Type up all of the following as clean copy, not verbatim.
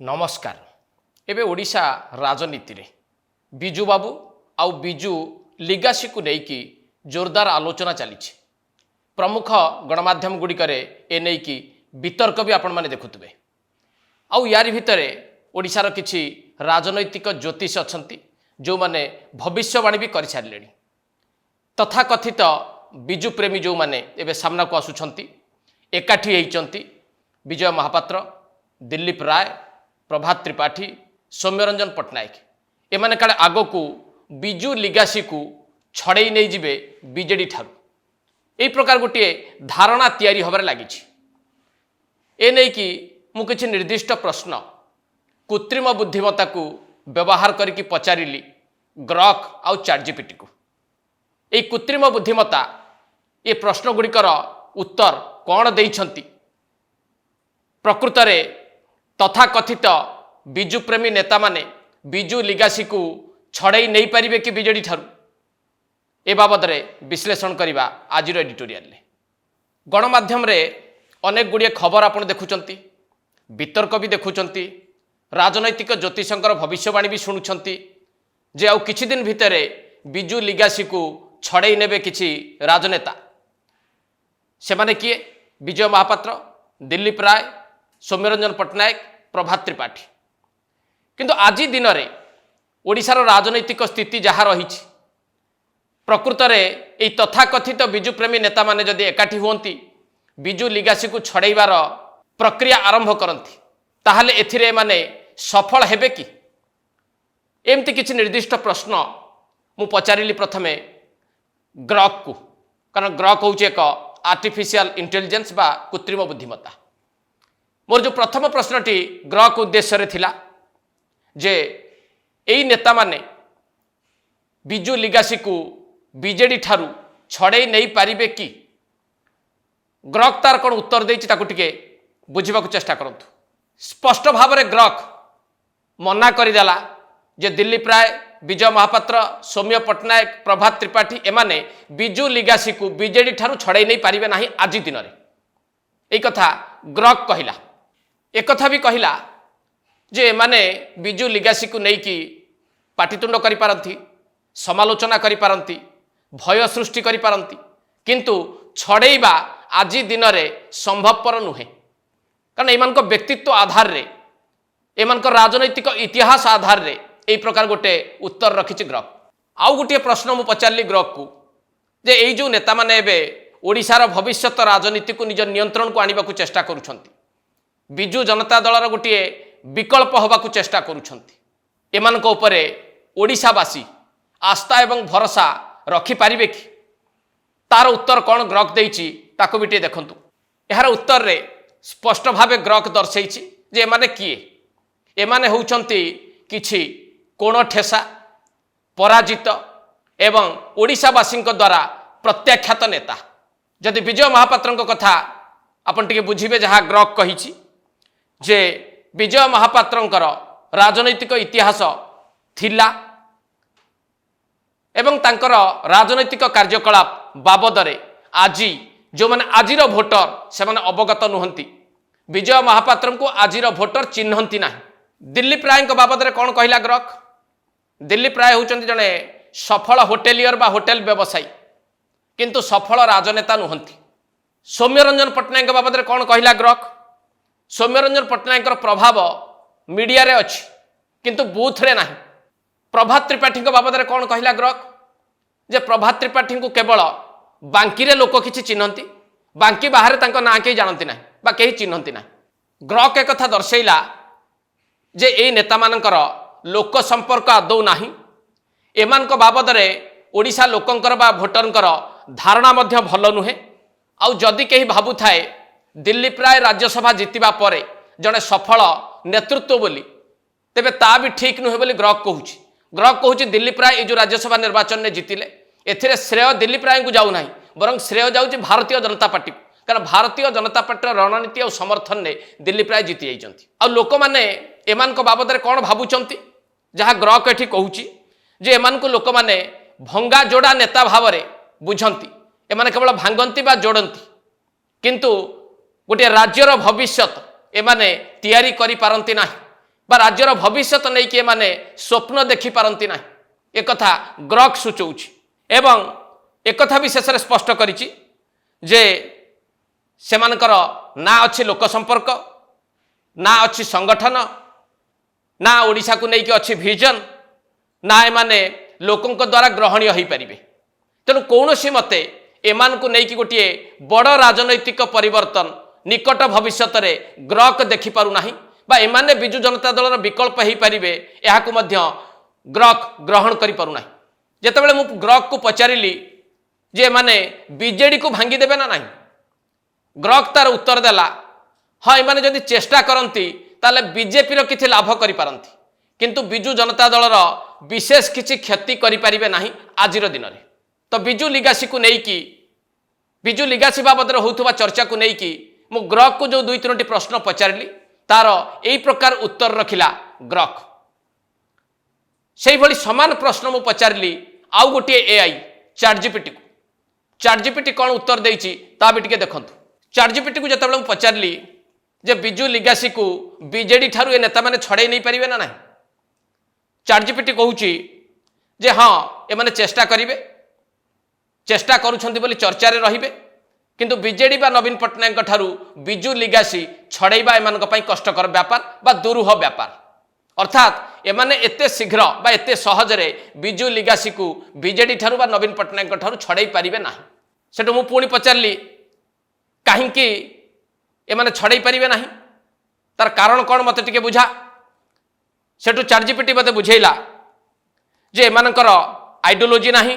नमस्कार। एबे ओडिशा राजनीति रे बिजू बाबू आउ बिजू लिगासी को लेकिन जोरदार आलोचना चली। प्रमुख गणमाध्यम गुड़िकरे ए नहीं कि वितर्क भी आपण माने देखुथिबे। आउ यारी भितरे ओडिशार किछि राजनैतिक ज्योतिष अछंती जो माने भविष्यवाणी भी कर सारिलेनी। तथाकथित बिजू प्रेमी जो माने एबे सामना को आसुछंती एकाठी होइचंती विजय महापात्र, दिलीप राय, प्रभात त्रिपाठी, सौम्यरंजन पट्टनायक एमाने काले आगो को बिजू लिगासी को छड़े नहीं जिबे बीजेडी ठारू एई प्रकार गोटे धारणा तैयारी होबार लागिछि। ए नै कि मु किछि निर्दिष्ट प्रश्न कृत्रिम बुद्धिमत्ता को व्यवहार करिकि पचारिली ग्रॉक आउ चैटजीपीटी को। एई कृत्रिम बुद्धिमत्ता ए प्रश्न गुड़िकर उत्तर कौन देइछंती? प्रकृत में तथाकथित बिजू प्रेमी नेता माने बिजू लिगासी को छड़े नहीं पारिबे कि बीजेडी ठारू? ए बाबद विश्लेषण करवा आज एडिटोरियल। गणमाध्यम रे अनेक गुड़िए खबर आपण देखुचंती, वितर्क भी देखुचंती, राजनैतिक ज्योतिषंकर भविष्यवाणी भी शुणुचंती जे आउ किछि दिन भितरे बिजू लिगासी को छड़े नेबे किछि राजनेता। से माने किए? विजय महापात्र, दिलीप राय, सौम्यरंजन पट्टनायक, प्रभात त्रिपाठी। किंतु आज दिन में ओडिशार राजनैतिक स्थिति जहाँ रही प्रकृत में यही तथाकथित बिजू प्रेमी नेता माने जदि एकाठी हुंती बिजू लिगासी को छड़ेबार प्रक्रिया आरंभ करती ताहले एथिरे माने सफल हेबे कि? एमती किछि निर्दिष्ट प्रश्न मु पचारिली प्रथमे ग्रॉक को, कारण ग्रॉक होउचे एक आर्टिफिशियल इंटेलिजेंस बा कृत्रिम बुद्धिमत्ता। मोर जो प्रथम प्रश्नटी ग्रॉक उद्देश्य रे थिला जे एई नेता माने बिजू लिगासी को बीजेडी ठारू छड़े नहीं पारिबे कि? ग्रॉक तार कौन उत्तर देछि ताकु टिके बुझिबाकु चेष्टा करंतु। स्पष्ट भाव में ग्रॉक मना करिदेला जे दिलीप राय, विजय महापात्र, सौम्य पट्टनायक, प्रभात त्रिपाठी एमाने बिजू लिगासी को बीजेडी ठारू छड़े नहीं पारिबे नाही आज दिन में। एई कथा ग्रॉक कहिला। एक कथा भी कहिला जे माने बिजू लिगासी को लेकिन पाटितुंड करि पारंती, समालोचना करि पारंती, भय सृष्टि करि पारंती, किंतु छड़ेइबा आज दिन में संभवपर नुहे। कारण एमानक व्यक्तित्व आधार रे, एमानक राजनैतिक इतिहास आधार रे एई प्रकार गोटे उत्तर रखिछि ग्रॉक। आउ गोटे प्रश्न मु पचारली ग्रॉक को जे एई जो नेता माने एबे ओडिशार भविष्यत राजनीति को निज नियंत्रण को आनिबाकु चेष्टा करुछंती, बिजू जनता दलर गोटे विकल्प होबाकु चेष्टा करुछंती, एमानक उपरे ओडिशावासी आस्था एवं भरोसा रखि पारिबे कि? तार उत्तर कौन ग्रॉक देइछि ताको बिटे देखंतु। एहार उत्तर रे स्पष्ट भावे ग्रॉक दर्शेइछि जे एमाने किए? एमाने होउछंती किछि कोण ठेसा, पराजित एवं ओडिशावासी द्वारा प्रत्याख्यात नेता। जदि विजय महापात्र कथा आपन टिके बुझिबे जहाँ ग्रॉक कहिछि जे विजय महापात्रंकर राजनैतिक इतिहास थिला एवं तांकर राजनैतिक कार्यकलाप बाबदरे आज जो माने आजिर भोटर से माने अवगत नुहंती। विजय महापात्र को आजिर भोटर चिन्हंती ना। दिलीप राय बाबद कौन कहला ग्रॉक? दिलीप राय होउचंती जने सफल होटेलियर बा होटेल व्यवसायी, किंतु सफल राजनेता नुहंती। सौम्यरंजन पट्टनायक बाबद कौन कहला ग्रॉक? सौम्यरंजन पट्टनायक प्रभाव मीडिया रे अछि किंतु बूथ रे नाही। प्रभात त्रिपाठी बाबद कौन कहला ग्रॉक? जे प्रभात त्रिपाठी को केवल बांकी रे लोक किछि चिन्हंती, बांकी बाहर तांको ना केही जानंती नाही बा केही चिन्हंती नाही। ग्रॉक एक कथा दर्शैला जे एई नेता मानकर लोक संपर्क आदौ नाही। एमानक बाबद रे ओडिशा लोकंकर बा भोटरंकर धारणा मध्य भल नुहे। आउ जदि केही भाबु थाए दिलीप राय राज्यसभा जीतिबा परे जने सफल नेतृत्व बोली, तेबे ता भी ठीक नुहे बोली ग्रॉक कहूछि। ग्रॉक कहूछि दिलीप राय ए जो राज्यसभा निर्वाचन में जीतिले एथिरे श्रेय दिलीप राय को जाऊ नाही, बरं श्रेय जाउछि भारतीय जनता पार्टी को। कारण भारतीय जनता पार्टी रणनीति और समर्थन ने दिलीप राय जीति जाइछंती। आ लोक माने एमानक बाबद रे कोन भाबुचंती जहाँ ग्रॉक एठी कहूछि जे एमानक लोक माने भंगा जोड़ा नेता भाव रे बुझंती। एमाने केवल भांगंती बा जोड़ंती, किंतु गोटे राज्यर भविष्यत एमाने तैयारी करि पारंती नाही। বা রাজ্যর ভবিষ্যৎ নেই এমানে স্বপ্ন দেখিপারନ୍ତି না একথা গ্রক সূচাଉଛି এবং একথা বি শেষে স্পষ্ট করেছি যে সেমানଙ୍କର না ଅଛି লোক সম্পর্ক না ଅଛି সংগঠন না ওড়িশাକୁ ନେଇକି ଅଛି ভিଜन না এমানে ଲୋକଙ୍କ ଦ୍ୱାରା ଗ୍ରହଣୀୟ ହୋଇପାରିବେ ତେଣୁ କୌଣସି ମତେ ଏମାନଙ୍କୁ ନେଇକି ଗୋଟିଏ ବଡ଼ ରାଜନୈତିକ ପରିବର୍ତ୍ତନ ନିକଟ ଭବିଷ୍ୟତରେ ଗ୍ରକ ଦେଖିପାରୁନାହିଁ ବା ଏମାନେ ବିଜୁ ଜନତା ଦଳର ବିକଳ୍ପ ହୋଇପାରିବେ ଏହାକୁ ମଧ୍ୟ ଗ୍ରକ ଗ୍ରହଣ କରିପାରୁନାହିଁ ଯେତେବେଳେ ମୁଁ ଗ୍ରକକୁ ପଚାରିଲି ଯେ ଏମାନେ ବିଜେଡିକୁ ଭାଙ୍ଗିଦେବେ ନା ନାହିଁ ଗ୍ରକ ତାର ଉତ୍ତର ଦେଲା ହଁ ଏମାନେ ଯଦି ଚେଷ୍ଟା କରନ୍ତି ତାହେଲେ ବିଜେପିର କିଛି ଲାଭ କରିପାରନ୍ତି କିନ୍ତୁ ବିଜୁ ଜନତା ଦଳର ବିଶେଷ କିଛି କ୍ଷତି କରିପାରିବେ ନାହିଁ ଆଜିର ଦିନରେ ତ ବିଜୁ ଲିଗାସିକୁ ନେଇକି ବିଜୁ ଲିଗାସି ବାବଦରେ ହେଉଥିବା ଚର୍ଚ୍ଚାକୁ ନେଇକି ମୁଁ ଗ୍ରକକୁ ଯେଉଁ 2-3ଟି ପ୍ରଶ୍ନ ପଚାରିଲି ତାର ଏହି ପ୍ରକାର ଉତ୍ତର ରଖିଲା ଗ୍ରକ ସେଇଭଳି ସମାନ ପ୍ରଶ୍ନ ମୁଁ ପଚାରିଲି ଆଉ ଗୋଟିଏ ଏଆଇ ଚାଟଜିପିଟିକୁ ଚାଟଜିପିଟି କ'ଣ ଉତ୍ତର ଦେଇଛି ତା ବି ଟିକେ ଦେଖନ୍ତୁ ଚାଟଜିପିଟିକୁ ଯେତେବେଳେ ମୁଁ ପଚାରିଲି ଯେ ବିଜୁ ଲିଗାସିକୁ ବିଜେଡି ଠାରୁ ଏ ନେତାମାନେ ଛଡ଼େଇ ନେଇପାରିବେ ନା ନାହିଁ ଚାଟଜିପିଟି କହୁଛି ଯେ ହଁ ଏମାନେ ଚେଷ୍ଟା କରିବେ ଚେଷ୍ଟା କରୁଛନ୍ତି ବୋଲି ଚର୍ଚ୍ଚାରେ ରହିବେ କିନ୍ତୁ ବିଜେଡି ବା ନବୀନ ପଟ୍ଟନାୟକଙ୍କ ଠାରୁ ବିଜୁ ଲିଗାସି ଛଡ଼େଇବା ଏମାନଙ୍କ ପାଇଁ କଷ୍ଟକର ବ୍ୟାପାର ବା ଦୁରୂହ ବ୍ୟାପାର ଅର୍ଥାତ୍ ଏମାନେ ଏତେ ଶୀଘ୍ର ବା ଏତେ ସହଜରେ ବିଜୁ ଲିଗାସିକୁ ବିଜେଡି ଠାରୁ ବା ନବୀନ ପଟ୍ଟନାୟକଙ୍କ ଠାରୁ ଛଡ଼େଇ ପାରିବେ ନାହିଁ ସେଠୁ ମୁଁ ପୁଣି ପଚାରିଲି କାହିଁକି ଏମାନେ ଛଡ଼େଇ ପାରିବେ ନାହିଁ ତାର କାରଣ କ'ଣ ମୋତେ ଟିକେ ବୁଝା ସେଠୁ ଚାଟଜିପିଟି ମୋତେ ବୁଝେଇଲା ଯେ ଏମାନଙ୍କର ଆଇଡିଓଲୋଜି ନାହିଁ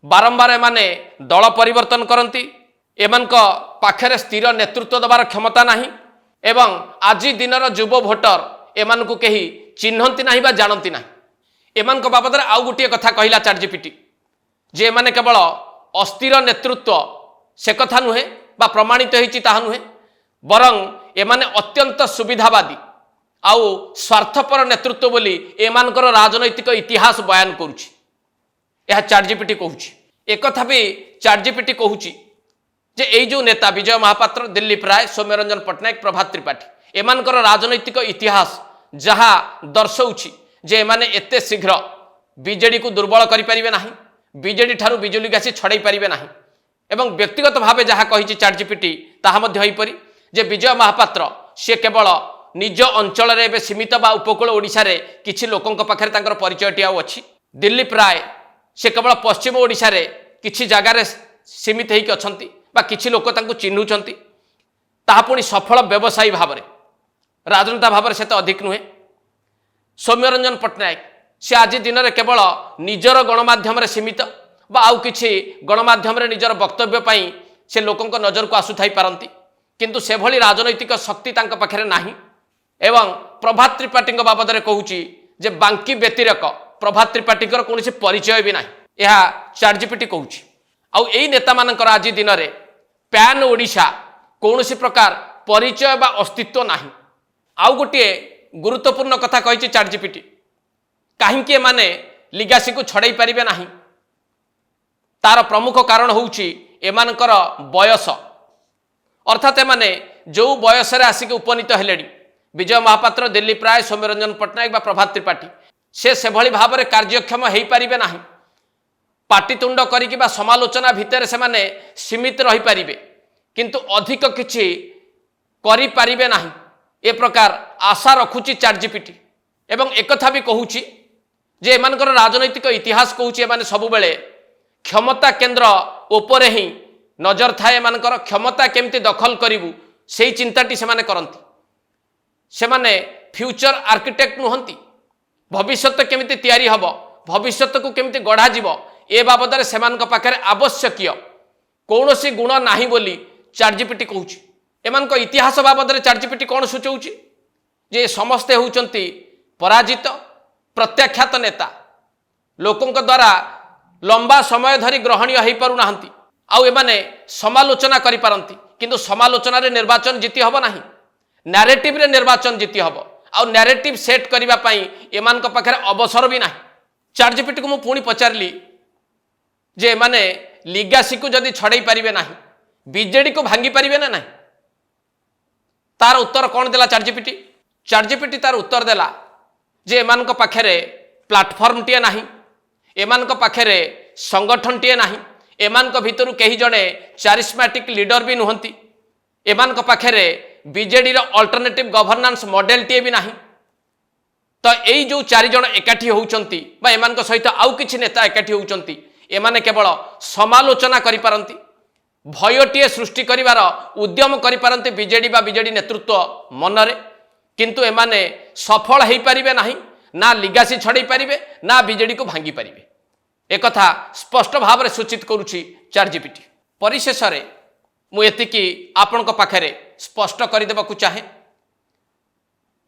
ବାରମ୍ବାର ଏମାନେ ଦଳ ପରିବର୍ତ୍ତନ କରନ୍ତି ଏମାନଙ୍କ ପାଖରେ ସ୍ଥିର ନେତୃତ୍ୱ ଦେବାର କ୍ଷମତା ନାହିଁ ଏବଂ ଆଜି ଦିନର ଯୁବ ଭୋଟର ଏମାନଙ୍କୁ କେହି ଚିହ୍ନନ୍ତି ନାହିଁ ବା ଜାଣନ୍ତି ନାହିଁ ଏମାନଙ୍କ ବାବଦରେ ଆଉ ଗୋଟିଏ କଥା କହିଲା ଚାଟଜିପିଟି ଯେ ଏମାନେ କେବଳ ଅସ୍ଥିର ନେତୃତ୍ୱ ସେ କଥା ନୁହେଁ ବା ପ୍ରମାଣିତ ହୋଇଛି ତାହା ନୁହେଁ ବରଂ ଏମାନେ ଅତ୍ୟନ୍ତ ସୁବିଧାବାଦୀ ଆଉ ସ୍ୱାର୍ଥପର ନେତୃତ୍ୱ ବୋଲି ଏମାନଙ୍କର ରାଜନୈତିକ ଇତିହାସ ବୟାନ କରୁଛି ଏହା ଚାଟଜିପିଟି କହୁଛି ଏକଥା ବି ଚାଟଜିପିଟି କହୁଛି ଯେ ଏଇ ଯେଉଁ ନେତା ବିଜୟ ମହାପାତ୍ର ଦିଲ୍ଲୀପ ରାୟ ସୌମ୍ୟରଞ୍ଜନ ପଟ୍ଟନାୟକ ପ୍ରଭାତ ତ୍ରିପାଠୀ ଏମାନଙ୍କର ରାଜନୈତିକ ଇତିହାସ ଯାହା ଦର୍ଶାଉଛି ଯେ ଏମାନେ ଏତେ ଶୀଘ୍ର ବିଜେଡିକୁ ଦୁର୍ବଳ କରିପାରିବେ ନାହିଁ ବିଜେଡି ଠାରୁ ବିଜୁ ଲିଗାସି ଛଡ଼େଇ ପାରିବେ ନାହିଁ ଏବଂ ବ୍ୟକ୍ତିଗତ ଭାବେ ଯାହା କହିଛି ଚାଟଜିପିଟି ତାହା ମଧ୍ୟ ଏହିପରି ଯେ ବିଜୟ ମହାପାତ୍ର ସେ କେବଳ ନିଜ ଅଞ୍ଚଳରେ ଏବେ ସୀମିତ ବା ଉପକୂଳ ଓଡ଼ିଶାରେ କିଛି ଲୋକଙ୍କ ପାଖରେ ତାଙ୍କର ପରିଚୟଟି ଆଉ ଅଛି ଦିଲ୍ଲୀପ ରାୟ ସେ କେବଳ ପଶ୍ଚିମ ଓଡ଼ିଶାରେ କିଛି ଜାଗାରେ ସୀମିତ ହେଇକି ଅଛନ୍ତି ବା କିଛି ଲୋକ ତାଙ୍କୁ ଚିହ୍ନୁଛନ୍ତି ତାହା ପୁଣି ସଫଳ ବ୍ୟବସାୟୀ ଭାବରେ ରାଜନେତା ଭାବରେ ସେତେ ଅଧିକ ନୁହେଁ ସୌମ୍ୟରଞ୍ଜନ ପଟ୍ଟନାୟକ ସେ ଆଜି ଦିନରେ କେବଳ ନିଜର ଗଣମାଧ୍ୟମରେ ସୀମିତ ବା ଆଉ କିଛି ଗଣମାଧ୍ୟମରେ ନିଜର ବକ୍ତବ୍ୟ ପାଇଁ ସେ ଲୋକଙ୍କ ନଜରକୁ ଆସୁଥାଇ ପାରନ୍ତି କିନ୍ତୁ ସେଭଳି ରାଜନୈତିକ ଶକ୍ତି ତାଙ୍କ ପାଖରେ ନାହିଁ ଏବଂ ପ୍ରଭାତ ତ୍ରିପାଠୀଙ୍କ ବାବଦରେ କହୁଛି ଯେ ବାଙ୍କୀ ବ୍ୟତିରେକ ପ୍ରଭାତ ତ୍ରିପାଠୀଙ୍କର କୌଣସି ପରିଚୟ ବି ନାହିଁ ଏହା ଚାଟଜିପିଟି କହୁଛି ଆଉ ଏଇ ନେତାମାନଙ୍କର ଆଜି ଦିନରେ ପ୍ୟାନ୍ ଓଡ଼ିଶା କୌଣସି ପ୍ରକାର ପରିଚୟ ବା ଅସ୍ତିତ୍ୱ ନାହିଁ ଆଉ ଗୋଟିଏ ଗୁରୁତ୍ୱପୂର୍ଣ୍ଣ କଥା କହିଛି ଚାଟଜିପିଟି କାହିଁକି ଏମାନେ ଲିଗାସିକୁ ଛଡ଼େଇ ପାରିବେ ନାହିଁ ତାର ପ୍ରମୁଖ କାରଣ ହେଉଛି ଏମାନଙ୍କର ବୟସ ଅର୍ଥାତ୍ ଏମାନେ ଯେଉଁ ବୟସରେ ଆସିକି ଉପନୀତ ହେଲେଣି ବିଜୟ ମହାପାତ୍ର ଦିଲ୍ଲୀପ ରାୟ ସୌମ୍ୟରଞ୍ଜନ ପଟ୍ଟନାୟକ ବା ପ୍ରଭାତ ତ୍ରିପାଠୀ ସେ ସେଭଳି ଭାବରେ କାର୍ଯ୍ୟକ୍ଷମ ହୋଇପାରିବେ ନାହିଁ ପାଟିତୁଣ୍ଡ କରିକି ବା ସମାଲୋଚନା ଭିତରେ ସେମାନେ ସୀମିତ ରହିପାରିବେ କିନ୍ତୁ ଅଧିକ କିଛି କରିପାରିବେ ନାହିଁ ଏ ପ୍ରକାର ଆଶା ରଖୁଛି ଚାଟଜିପିଟି ଏବଂ ଏକଥା ବି କହୁଛି ଯେ ଏମାନଙ୍କର ରାଜନୈତିକ ଇତିହାସ କହୁଛି ଏମାନେ ସବୁବେଳେ କ୍ଷମତା କେନ୍ଦ୍ର ଉପରେ ହିଁ ନଜର ଥାଏ ଏମାନଙ୍କର କ୍ଷମତା କେମିତି ଦଖଲ କରିବୁ ସେଇ ଚିନ୍ତାଟି ସେମାନେ କରନ୍ତି ସେମାନେ ଫ୍ୟୁଚର ଆର୍କିଟେକ୍ଟ ନୁହନ୍ତି ଭବିଷ୍ୟତ କେମିତି ତିଆରି ହେବ ଭବିଷ୍ୟତକୁ କେମିତି ଗଢ଼ାଯିବ ଏ ବାବଦରେ ସେମାନଙ୍କ ପାଖରେ ଆବଶ୍ୟକୀୟ କୌଣସି ଗୁଣ ନାହିଁ ବୋଲି ଚାଟଜିପିଟି କହୁଛି ଏମାନଙ୍କ ଇତିହାସ ବାବଦରେ ଚାଟଜିପିଟି କ'ଣ ସୂଚାଉଛି ଯେ ସମସ୍ତେ ହେଉଛନ୍ତି ପରାଜିତ ପ୍ରତ୍ୟାଖ୍ୟାତ ନେତା ଲୋକଙ୍କ ଦ୍ୱାରା ଲମ୍ବା ସମୟ ଧରି ଗ୍ରହଣୀୟ ହୋଇପାରୁନାହାନ୍ତି ଆଉ ଏମାନେ ସମାଲୋଚନା କରିପାରନ୍ତି କିନ୍ତୁ ସମାଲୋଚନାରେ ନିର୍ବାଚନ ଜିତି ହେବ ନାହିଁ ନ୍ୟାରେଟିଭରେ ନିର୍ବାଚନ ଜିତି ହେବ ଆଉ ନ୍ୟାରେଟିଭ ସେଟ୍ କରିବା ପାଇଁ ଏମାନଙ୍କ ପାଖରେ ଅବସର ବି ନାହିଁ ଚାଟଜିପିଟିକୁ ମୁଁ ପୁଣି ପଚାରିଲି ଯେ ଏମାନେ ଲିଗାସିକୁ ଯଦି ଛଡ଼େଇ ପାରିବେ ନାହିଁ ବିଜେଡିକୁ ଭାଙ୍ଗି ପାରିବେ ନା ନାହିଁ ତାର ଉତ୍ତର କ'ଣ ଦେଲା ଚାଟଜିପିଟି ChatGPT तार उत्तर देला जे एमानक पाखरे प्लाटफर्म टीए नाही, एमानक पाखरे संगठन टीए नाही, एमानक भितरु कहीं जड़े चारिस्मेटिक लीडर भी नुहंती, एमानक पाखरे बीजेडी रो अल्टरनेटिव गवर्नेंस मॉडल टीए भी नाही। तो यही जो 4 जन एकाठी होउचंती बा एमानक सहित आउ किछि नेता एकाठी होउचंती, एमाने केवल समालोचना करि पारंती, भयटीए सृष्टि करिवार उद्यम करि पारंती बीजेडी बा बीजेडी नेतृत्व मनरे, किंतु एमाने सफल हेई पारिबे नाही, ना लिगासी छड़े पारिबे ना बीजेडी को भांगी पारिबे। एक कथा स्पष्ट भाव में सूचित करुछि ChatGPT। परिशेष रे मु एतिकी आपनक पाखरे स्पष्ट करदेवाकू चाहे,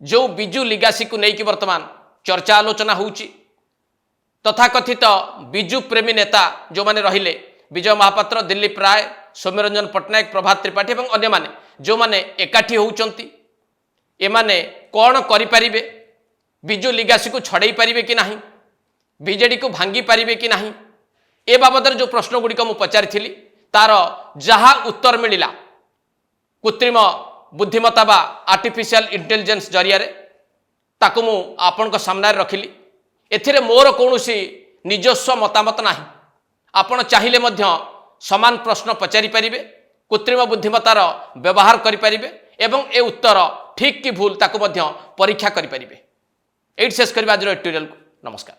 जो बिजु लिगासी को लेकिन वर्तमान चर्चा आलोचना होउची, तथाकथित बिजु प्रेमी नेता जो माने रहिले विजय महापात्र, दिलीप राय, सौम्यरंजन पट्टनायक, प्रभात त्रिपाठी और अन्य माने जो माने एकाठी होउचंती, एमाने कौन करिपारिबे, बिजु लिगासी को छड़ाई पारिबे कि नहीं, बीजेडी को भांगी पारिबे कि नहीं, ए बाबद जो प्रश्न गुड़िक मु पचारि तार जहा उत्तर मिलिला कृत्रिम बुद्धिमत्ता बा आर्टिफिशियल इंटेलिजेंस जरिया ताकू मु आपण सामने रखिली। एथिरे मोर कौनसी निजस्व मतामत नाही, आपण चाहिए मध्य समान प्रश्न पचारि पारिबे, कृत्रिम बुद्धिमत्तार व्यवहार करि पारिबे एवं ए उत्तर ठीक कि भूल ताकू मध्य परीक्षा करि पारिबे। एट शेष करबा आज एडिटोरियल को नमस्कार।